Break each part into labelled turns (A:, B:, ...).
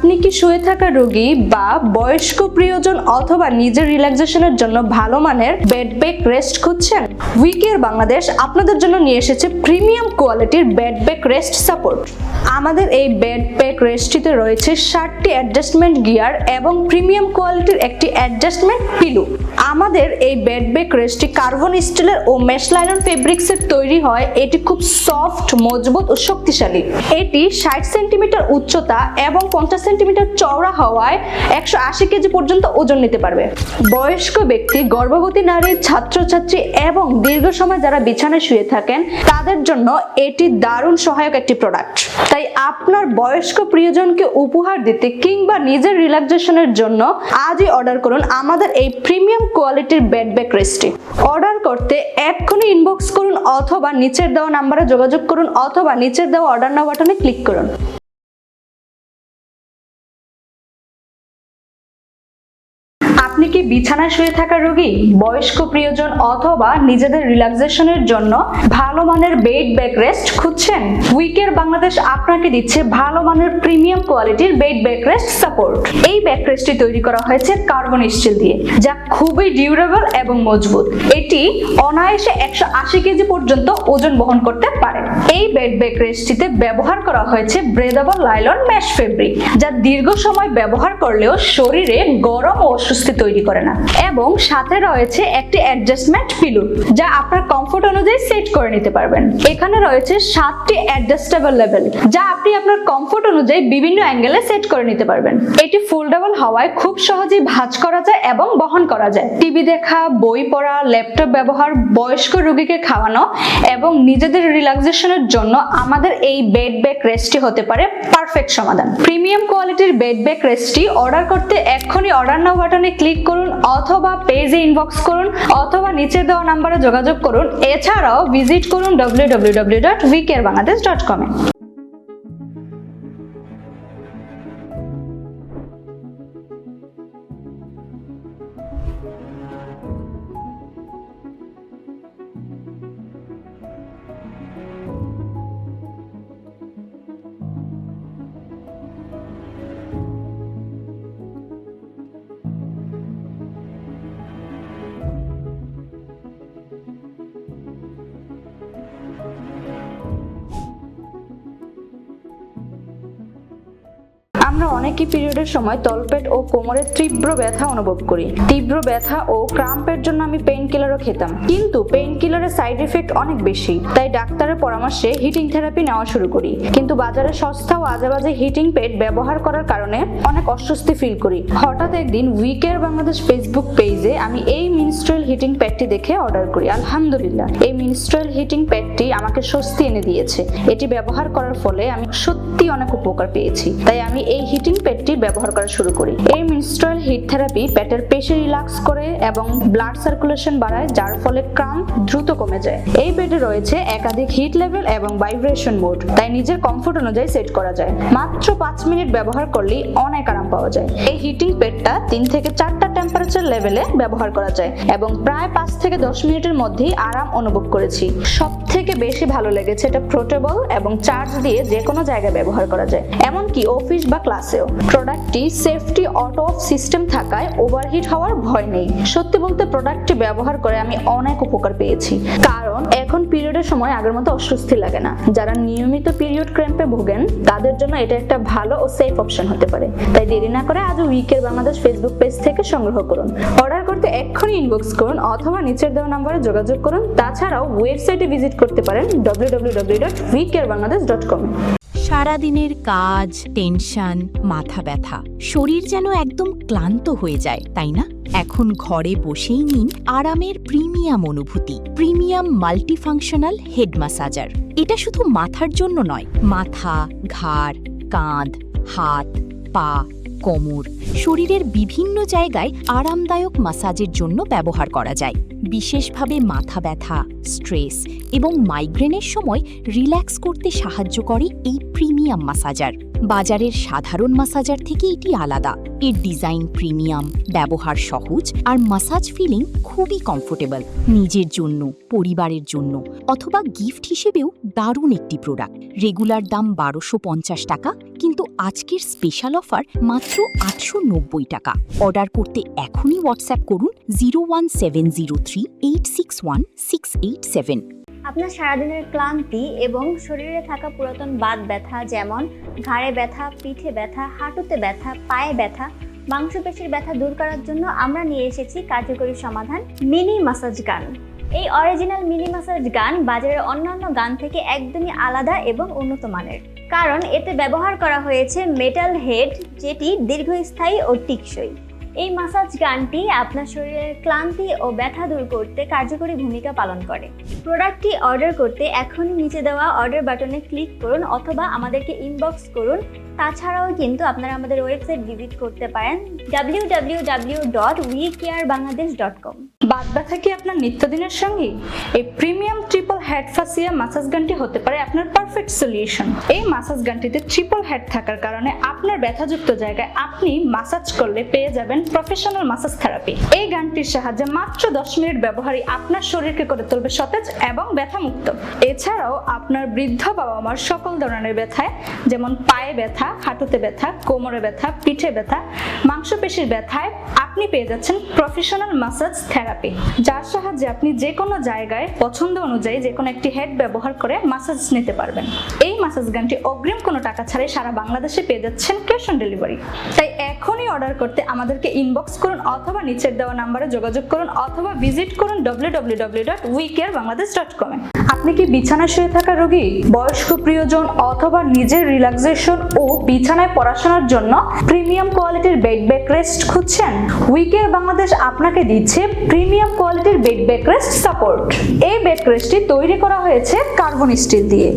A: আপনি কি শুয়ে থাকা রোগী বা বয়স্ক প্রিয়জন অথবা নিজের রিল্যাক্সেশনের জন্য ভালো মানের বেড ব্যাক রেস্ট খুঁজছেন? উইকের বাংলাদেশ আপনাদের জন্য নিয়ে এসেছে প্রিমিয়াম কোয়ালিটির বেড ব্যাক রেস্ট সাপোর্ট। আমাদের এই বেড ব্যাক রেস্টটিতে রয়েছে 60টি অ্যাডজাস্টমেন্ট গিয়ার এবং প্রিমিয়াম কোয়ালিটির একটি অ্যাডজাস্টমেন্ট পিলো। আমাদের এই বেড ব্যাক রেস্টটি কার্বন স্টিলের ও মেশ লাইলন ফেব্রিক্সের তৈরি হয়। এটি খুব সফট, মজবুত ও শক্তিশালী। এটি 60 সেন্টিমিটার উচ্চতা এবং 50 সেন্টিমিটার চওড়া হওয়ায় 180 কেজি পর্যন্ত ওজন নিতে পারবে। বয়স্ক ব্যক্তি, গর্ভবতী নারী, ছাত্রছাত্রী এবং দীর্ঘ সময় যারা বিছানায় শুয়ে থাকেন তাদের জন্য এটি দারুণ সহায়ক একটি প্রোডাক্ট। তাই আপনার বয়স্ক প্রিয়জনকে উপহার দিতে কিংবা নিজের রিল্যাক্সেশনের জন্য আজই অর্ডার করুন আমাদের এই প্রিমিয়াম কোয়ালিটির বেড ব্যাক রেস্টটি। অর্ডার করতে এক্ষুনি ইনবক্স করুন অথবা নিচের দেওয়া নাম্বারে যোগাযোগ করুন অথবা নিচের দেওয়া অর্ডার নাও বাটনে ক্লিক করুন। আপনি কি বিছানায় শুয়ে থাকা রোগী, বয়স্ক প্রিয়জন অথবা নিজেদের রিল্যাক্সেশনের জন্য ভালো মানের বেড ব্যাক রেস্ট খুঁজছেন? উইকের বাংলাদেশ আপনাকে দিচ্ছে ভালো মানের প্রিমিয়াম কোয়ালিটির বেড ব্যাক রেস্ট সাপোর্ট। এই ব্যাক রেস্টটি তৈরি করা হয়েছে কার্বন স্টিল দিয়ে, যা খুবই ডিউরেবল এবং মজবুত। এটি অনায়াসে 180 কেজি পর্যন্ত ওজন বহন করতে পারে। এই বেড ব্যাক রেস্টটিতে ব্যবহার করা হয়েছে ব্রেদাবল লাইলন মেশ ফেব্রিক, যা দীর্ঘ সময় ব্যবহার করলেও শরীরে গরম ও অস্বস্তি তৈরি করে না। এবং সাথে রয়েছে একটি অ্যাডজাস্টমেন্ট পিলো, যা আপনার কমফোর্ট অনুযায়ী সেট করে নিতে পারবেন। এখানে রয়েছে 7টি অ্যাডজাস্টেবল লেভেল, যা আপনি আপনার কমফোর্ট অনুযায়ী বিভিন্ন অ্যাঙ্গেলে সেট করে নিতে পারবেন। এটি ফোল্ডেবল হওয়ায় খুব সহজেই ভাঁজ করা যায় এবং বহন করা যায়। টিভি দেখা, বই পড়া, ল্যাপটপ ব্যবহার, বয়স্ক রোগীকে খাওয়ানো এবং নিজেদের রিল্যাক্সেশনের জন্য আমাদের এই বেড ব্যাক রেস্টটি হতে পারে পারফেক্ট সমাধান। প্রিমিয়াম কোয়ালিটির বেড ব্যাক রেস্টটি অর্ডার করতে এক্ষুনি অর্ডার নাও বাটনে ক্লিক করুন অথবা পেজে ইনবক্স করুন অথবা নিচে দেওয়া নাম্বারে যোগাযোগ করুন। এছাড়াও ভিজিট করুন www.wecarebangladesh.com এ। আমরা অনেকেই পিরিয়ডের সময় তলপেট ও কোমরের তীব্র ব্যথা অনুভব করি। তীব্র ব্যথা ও ক্রাম্পের জন্য আমি পেইন কিলারও খেতাম, কিন্তু পেইন কিলারের সাইড এফেক্ট অনেক বেশি। তাই ডাক্তারের পরামর্শে হিটিং থেরাপি নেওয়া শুরু করি। কিন্তু বাজারে সস্তা ও আজেবাজে হিটিং প্যাড ব্যবহার করার কারণে অনেক অস্বস্তি ফিল করি। হঠাৎ একদিন উইকের বাংলাদেশ ফেসবুক পেজে আমি এই মিনস্ট্রুয়াল হিটিং প্যাডটি দেখে অর্ডার করি। আলহামদুলিল্লাহ, এই মিনস্ট্রুয়াল হিটিং প্যাডটি আমাকে স্বস্তি এনে দিয়েছে। এটি ব্যবহার করার ফলে আমি সত্যি অনেক উপকার পেয়েছি। তাই আমি এই হিটিং প্যাডটি ব্যবহার করা শুরু করি। এই মিনস্ট্রুয়াল হিট থেরাপি পেটের পেশি রিল্যাক্স করে এবং ব্লাড সার্কুলেশন বাড়ায়, যার ফলে ক্রাম্প দ্রুত কমে যায়। এই প্যাডে রয়েছে একাধিক হিট লেভেল এবং ভাইব্রেশন মোড, তাই নিজের কমফোর্ট অনুযায়ী সেট করা যায়। মাত্র 5 মিনিট ব্যবহার করলেই অনেক আরাম পাওয়া যায়। এই হিটিং প্যাডটা 3 থেকে 4টা টেম্পারেচার লেভেলে ব্যবহার করা যায় এবং প্রায় 5 থেকে 10 মিনিটের মধ্যেই আরাম অনুভব করেছি। সব থেকে বেশি ভালো লেগেছে এটা পোর্টেবল এবং চার্জ দিয়ে যে কোনো জায়গায় ব্যবহার করা যায়, এমনকি অফিস বা ক্লাসেও। প্রোডাক্টটি সেফটি অটো অফ সিস্টেম থাকায় ওভারহিট হওয়ার ভয় নেই। সত্যি বলতে প্রোডাক্টটি ব্যবহার করে আমি অনেক উপকার পেয়েছি, কারণ এখন পিরিয়ডের সময় আগের মতো অস্বস্তি লাগে না। যারা নিয়মিত পিরিয়ড ক্র্যাম্পে ভোগেন তাদের জন্য এটা একটা ভালো ও সেফ অপশন হতে পারে। তাই দেরি না করে আজ উইকের বাংলাদেশ ফেসবুক পেজ থেকে সংগ্রহ করুন। অর্ডার করতে এক্ষুনি ইনবক্স করুন অথবা নিচের দেওয়া নম্বরে যোগাযোগ করুন। তাছাড়াও ওয়েবসাইটে ভিজিট করতে পারেন www.wecarebangladesh.com এ।
B: সারাদিনের কাজ, টেনশন, মাথা ব্যথা, শরীর যেন একদম ক্লান্ত হয়ে যায়, তাই না? এখন ঘরে বসেই নিন আরামের প্রিমিয়াম অনুভূতি, প্রিমিয়াম মাল্টিফাংশনাল হেড ম্যাসাজার। এটা শুধু মাথার জন্য নয়, মাথা, ঘাড়, কাঁধ, হাত, পা, কোমর, শরীরের বিভিন্ন জায়গায় আরামদায়ক ম্যাসাজের জন্য ব্যবহার করা যায়। বিশেষভাবে মাথা ব্যথা, স্ট্রেস এবং মাইগ্রেনের সময় রিল্যাক্স করতে সাহায্য করে এই প্রিমিয়াম ম্যাসাজার। বাজারের সাধারণ মাসাজার থেকে এটি আলাদা। এর ডিজাইন প্রিমিয়াম, ব্যবহার সহজ আর মাসাজ ফিলিং খুবই কমফোর্টেবল। নিজের জন্য, পরিবারের জন্য অথবা গিফট হিসেবেও দারুণ একটি প্রোডাক্ট। রেগুলার দাম 1250 টাকা, কিন্তু আজকের স্পেশাল অফার মাত্র 890 টাকা। অর্ডার করতে এখনই হোয়াটসঅ্যাপ করুন 01703861687।
C: আপনার সারাদিনের ক্লান্তি এবং শরীরে থাকা পুরাতন বাত ব্যথা, যেমন ঘাড়ে ব্যথা, পিঠে ব্যথা, হাঁটুতে ব্যথা, পায়ে ব্যথা, মাংসপেশির ব্যথা দূর করার জন্য আমরা নিয়ে এসেছি কার্যকরী সমাধান, মিনি মাসাজ গান। এই অরিজিনাল মিনি মাসাজ গান বাজারের অন্যান্য গান থেকে একদমই আলাদা এবং উন্নত মানের, কারণ এতে ব্যবহার করা হয়েছে মেটাল হেড, যেটি দীর্ঘস্থায়ী ও টেকসই। এই মাসাজ গানটি আপনার শরীরের ক্লান্তি ও ব্যথা দূর করতে কার্যকরী ভূমিকা পালন করে। প্রোডাক্টটি অর্ডার করতে এখনই নিচে দেওয়া অর্ডার বাটনে ক্লিক করুন অথবা আমাদেরকে ইনবক্স করুন। তাছাড়াও কিন্তু আপনারা আমাদের ওয়েবসাইট ভিজিট করতে পারেন www.wecarebangladesh.com।
A: বাত ব্যথা কি আপনার নিত্যদিনের সঙ্গী? এই প্রিমিয়াম ট্রিপল হেড ফাসিয়া মাসাজ গানটি হতে পারে আপনার পারফেক্ট সলিউশন। এই মাসাজ গানটিতে ট্রিপল হেড থাকার কারণে আপনার ব্যথাযুক্ত জায়গায় আপনি মাসাজ করলে পেয়ে যাবেন প্রফেশনাল মাসাজ থেরাপি। এই গানটির সাহায্যে মাত্র 10 মিনিট ব্যবহারই আপনার শরীরকে করে তুলবে সতেজ এবং ব্যথামুক্ত। এছাড়াও আপনার বৃদ্ধ বাবা মার সকল ধরনের ব্যথায়, যেমন পায়ে ব্যথা, হাঁটুতে ব্যথা, কোমরে ব্যথা, পিঠে ব্যথা, মাংসপেশির ব্যথায় আপনি পেয়ে যাচ্ছেন প্রফেশনাল মাসাজ থেরাপি, যার সাহায্যে আপনি যে কোনো জায়গায় পছন্দ অনুযায়ী যে কোনো একটি হেড ব্যবহার করে মাসাজ নিতে পারবেন। এই মাসাজ গানটি অগ্রিম কোনো টাকা ছাড়াই সারা বাংলাদেশে পেয়ে যাচ্ছেন ক্যাশ অন ডেলিভারি। তাই এখনই অর্ডার করতে আমাদেরকে ইনবক্স করুন অথবা নিচের দেওয়া নাম্বারে যোগাযোগ করুন অথবা ভিজিট করুন www.wecarebangladesh.com। আপনি কি বিছানায় শুয়ে থাকা রোগী, বয়স্ক প্রিয়জন অথবা নিজের রিল্যাক্সেশন ও বিছানায় পড়াশোনার জন্য প্রিমিয়াম কোয়ালিটির বেড ব্যাক রেস্ট খুঁজছেন? উইকেয়ার বাংলাদেশ আপনাকে দিচ্ছে প্রিমিয়াম কোয়ালিটির বেড ব্যাক রেস্ট সাপোর্ট। এই বেড রেস্টটি তৈরি করা হয়েছে কার্বন স্টিল দিয়ে,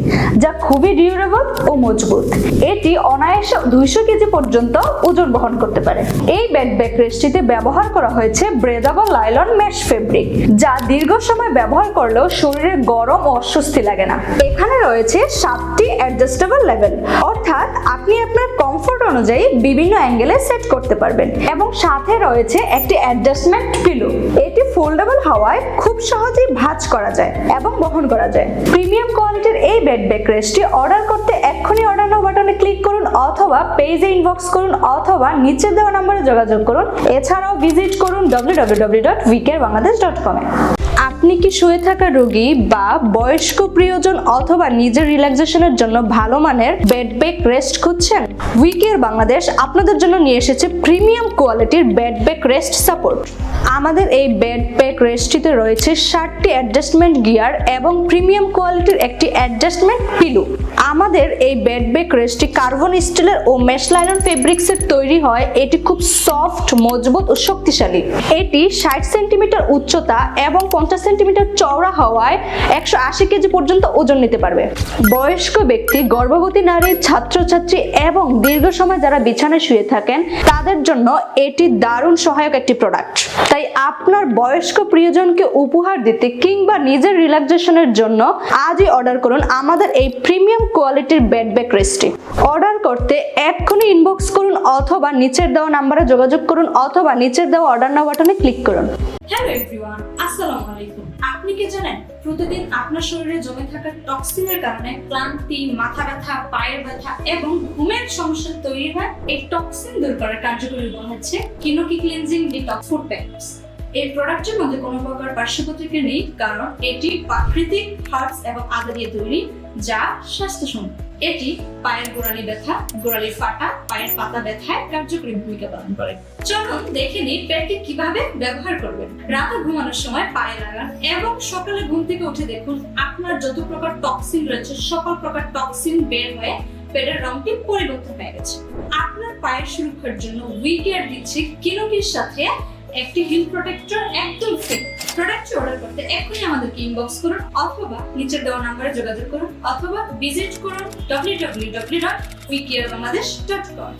A: যা খুবই ডিউরেবল ও মজবুত। এটি অনায়াসে 200 কেজি পর্যন্ত ওজন বহন করতে পারে। এই বেড ব্যাক রেস্টটিতে ব্যবহার করা হয়েছে ব্রেদাবল লাইলন মেশ ফেব্রিক, যা দীর্ঘ সময় ব্যবহার করলেও শরীরে গরম ও অস্বস্তি লাগে না। এখানে রয়েছে 7টি অ্যাডজাস্টেবল লেভেল, অর্থাৎ আপনি আপনার কমফোর্ট অনুযায়ী বিভিন্ন অ্যাঙ্গেলে সেট করতে পারবেন, এবং সাথে রয়েছে একটি অ্যাডজাস্টমেন্ট পিলো। এটি ফোল্ডেবল হওয়ায় খুব সহজেই ভাঁজ করা যায় এবং বহন করা যায়। প্রিমিয়াম কোয়ালিটির এই বেড ব্যাক রেস্টটি অর্ডার করতে এক্ষুনি অর্ডার নাও বাটনে ক্লিক করুন অথবা পেজে ইনবক্স করুন অথবা নিচে দেওয়া নম্বরে যোগাযোগ করুন। এছাড়াও ভিজিট করুন www.wecarebangladesh.com। আপনি কি শুয়ে থাকা রোগী বা বয়স্ক প্রিয়জন অথবা নিজের রিল্যাক্সেশনের জন্য ভালো মানের বেড ব্যাক রেস্ট খুঁজছেন? উইকেয়ার বাংলাদেশ আপনাদের জন্য নিয়ে এসেছে প্রিমিয়াম কোয়ালিটির বেড ব্যাক রেস্ট সাপোর্ট। আমাদের এই বেড ব্যাক রেস্টটিতে রয়েছে 7টি অ্যাডজাস্টমেন্ট গিয়ার এবং প্রিমিয়াম কোয়ালিটির একটি অ্যাডজাস্টমেন্ট পিলো। আমাদের এই বেড ব্যাক রেস্টটি কার্বন স্টিলের ও মেশ লাইলন ফেব্রিক্সের তৈরি হয়। এটি খুব সফট, মজবুত ও শক্তিশালী। এটি 60 সেন্টিমিটার উচ্চতা এবং 50 সেন্টিমিটার চওড়া হওয়ায় 180 কেজি পর্যন্ত ওজন নিতে পারবে। বয়স্ক ব্যক্তি, গর্ভবতী নারী, ছাত্রছাত্রী এবং দীর্ঘ সময় যারা বিছানায় শুয়ে থাকেন তাদের জন্য এটি দারুণ সহায়ক একটি প্রোডাক্ট। তাই আপনার বয়স্ক প্রিয়জনকে উপহার দিতে কিংবা নিজের রিল্যাক্সেশনের জন্য আজই অর্ডার করুন আমাদের এই প্রিমিয়াম কোয়ালিটির বেড ব্যাক রেস্টটি। অর্ডার করতে এক্ষুনি ইনবক্স করুন অথবা নিচের দেওয়া নাম্বারে যোগাযোগ করুন অথবা নিচের দেওয়া অর্ডার নাও বাটনে ক্লিক করুন।
D: হ্যালো এভরিওয়ান, আসসালামু আলাইকুম। আপনি কি জানেন প্রতিদিন আপনার শরীরে জমে থাকা টক্সিনের কারণে ক্লান্তি, মাথা ব্যথা, পায়ের ব্যথা এবং ঘুমের সমস্যা তৈরি হয়? এই টক্সিন দূর করার কার্যকরী উপায় হচ্ছে কিনোকি ক্লিনজিং ডিটক্স ফুড প্যাকস। এই প্রোডাক্টের মধ্যে কোনো প্রকার পার্শ্ব প্রতিক্রিয়া নেই, কারণ এটি প্রাকৃতিক হার্বস এবং আদা দিয়ে তৈরি, যা স্বাস্থ্যসম্মত। এটি পায়ের গোড়ালি ব্যথা, গোড়ালি ফাটা, পায়ের পাতা ব্যথায় কার্যকরী ভূমিকা পালন করে। চলুন দেখে নিই প্যাকটি কিভাবে ব্যবহার করবেন। রাতে ঘুমানোর সময় পায়ে লাগান এবং সকালে ঘুম থেকে উঠে দেখুন আপনার যত প্রকার টক্সিন রয়েছে সকল প্রকার টক্সিন বের হয়ে পেটের রংটি পরিবর্তন হয়ে গেছে। আপনার পায়ের সুরক্ষার জন্য উইকেয়ার দিচ্ছে কিনোকির সাথে একটি হিল প্রোটেক্টর একদম ফ্রি। প্রোডাক্টটি অর্ডার করতে এখনই আমাদেরকে ইনবক্স করুন অথবা নিচের দেওয়া নম্বরে যোগাযোগ করুন অথবা ভিজিট করুন www.wecarebangladesh.com।